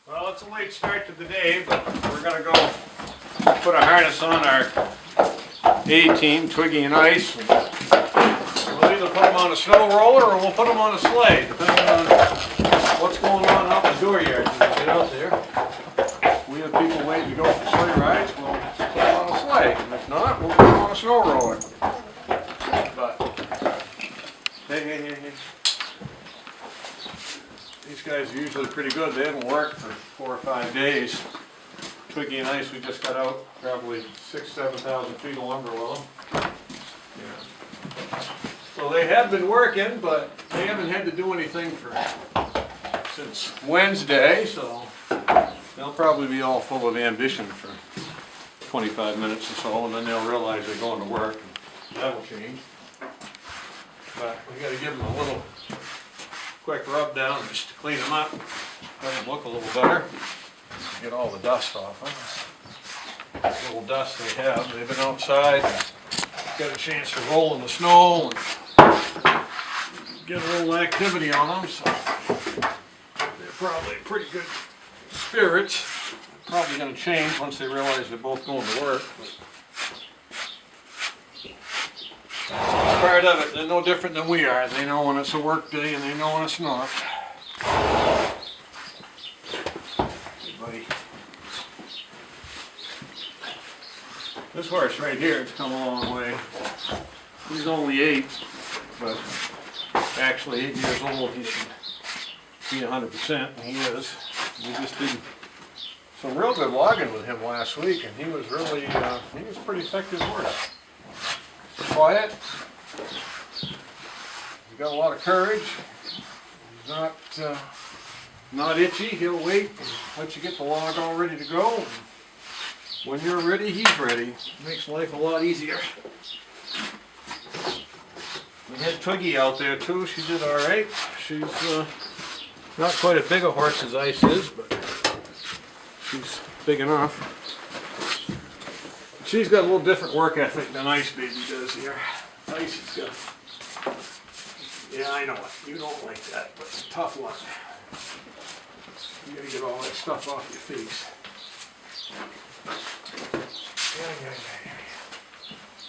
Well, it's a late start to the day, but we're going to go put a harness on our A-team, Twiggy and Ice. We'll either put them on a snow roller or we'll put them on a sleigh, depending on what's going on out in the dooryard when we get out there. If we have people waiting to go for sleigh rides, we'll put them on a sleigh. And if not, we'll put them on a snow roller. But, hey. These guys are usually pretty good. They haven't worked for 4 or 5 days. Twiggy and Ice, we just got out probably 6,000–7,000 feet of lumber with them. Yeah. So they have been working, but they haven't had to do anything since Wednesday, so they'll probably be all full of ambition for 25 minutes or so, and then they'll realize they're going to work, and that'll change. But we got to give them a little quick rub down just to clean them up, let them look a little better, get all the dust off them. The little dust they have, they've been outside, got a chance to roll in the snow and get a little activity on them, so they're probably in pretty good spirits. Probably going to change once they realize they're both going to work. Part of it, they're no different than we are. They know when it's a work day and they know when it's not. Hey, buddy. This horse right here has come a long way. He's only 8, but actually 8 years old. He should be 100%, and he is. We just did some real good logging with him last week, and he was really, he was a pretty effective horse. Quiet. He's got a lot of courage. He's not itchy. He'll wait and let you get the log all ready to go. When you're ready, he's ready. Makes life a lot easier. We had Twiggy out there too. She did all right. She's not quite as big a horse as Ice is, but she's big enough. She's got a little different work ethic than Ice Baby does here. Ice has got, yeah, I know it. You don't like that, but it's tough luck. You gotta get all that stuff off your face. Yeah.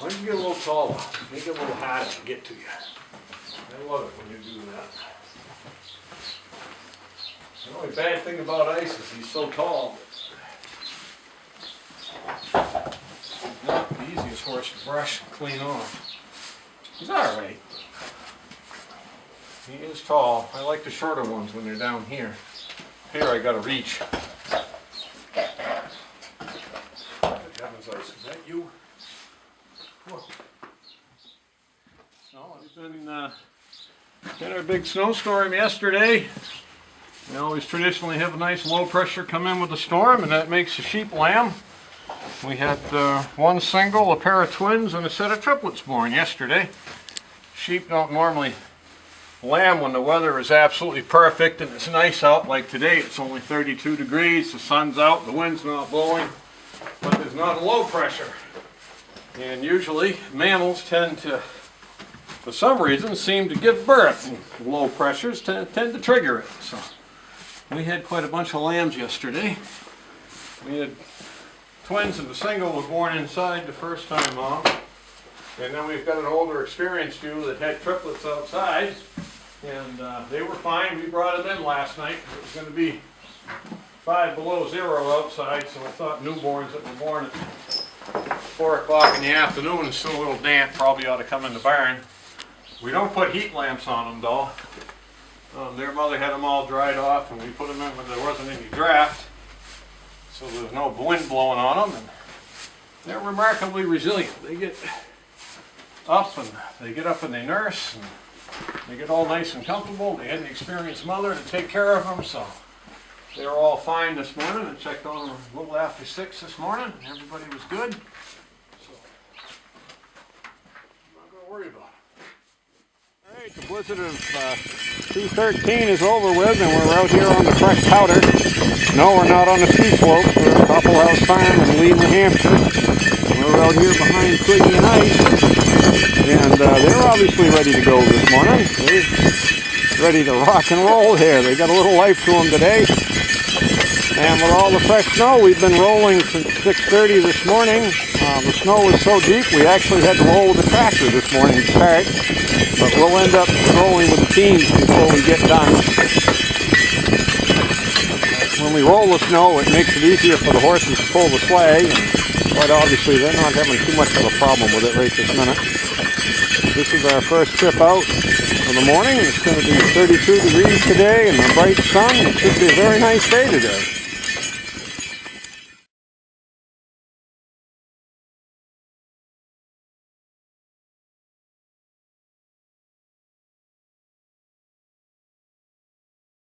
Why don't you get a little taller? Make it a little harder to get to you. I love it when you do that. The only bad thing about Ice is he's so tall. He's not the easiest horse to brush and clean off. He's alright. He is tall. I like the shorter ones when they're down here. Here I gotta reach. Heavens, Ice, is that you? Whoa. So it's been had our big snowstorm yesterday. We always traditionally have a nice low pressure come in with a storm, and that makes the sheep lamb. We had one single, a pair of twins, and a set of triplets born yesterday. Sheep don't normally lamb when the weather is absolutely perfect and it's nice out. Like today, it's only 32 degrees, the sun's out, the wind's not blowing, but there's not a low pressure. And usually, mammals tend to, for some reason, seem to give birth. And low pressures tend to trigger it. So we had quite a bunch of lambs yesterday. We had twins and the single was born inside the first time off. And then we've got an older experienced ewe that had triplets outside. And they were fine. We brought them in last night because it was going to be 5 below 0 outside. So I thought newborns that were born at 4 o'clock in the afternoon and still a little damp probably ought to come in the barn. We don't put heat lamps on them though. Their mother had them all dried off and we put them in when there wasn't any draft. So there's no wind blowing on them, and they're remarkably resilient. They get up and they nurse, and they get all nice and comfortable. They had an experienced mother to take care of them, so they were all fine this morning. I checked on them a little after 6 this morning, and everybody was good. So I'm not going to worry about it. All right, the blizzard of 213 is over with, and we're out here on the fresh powder. No, we're not on the ski slopes. We're at Coppal House Farm in Lee, New Hampshire. We're out here behind Twiggy and Ice, and they're obviously ready to go this morning. They're ready to rock and roll here. They got a little life to them today. And with all the fresh snow, we've been rolling since 6:30 this morning. The snow was so deep, we actually had to roll with the tractor this morning to start. But we'll end up rolling with the teams before we get done. When we roll the snow, it makes it easier for the horses to pull the sleigh. And quite obviously, they're not having too much of a problem with it right this minute. This is our first trip out in the morning. It's going to be 32 degrees today and a bright sun. It should be a very nice day today.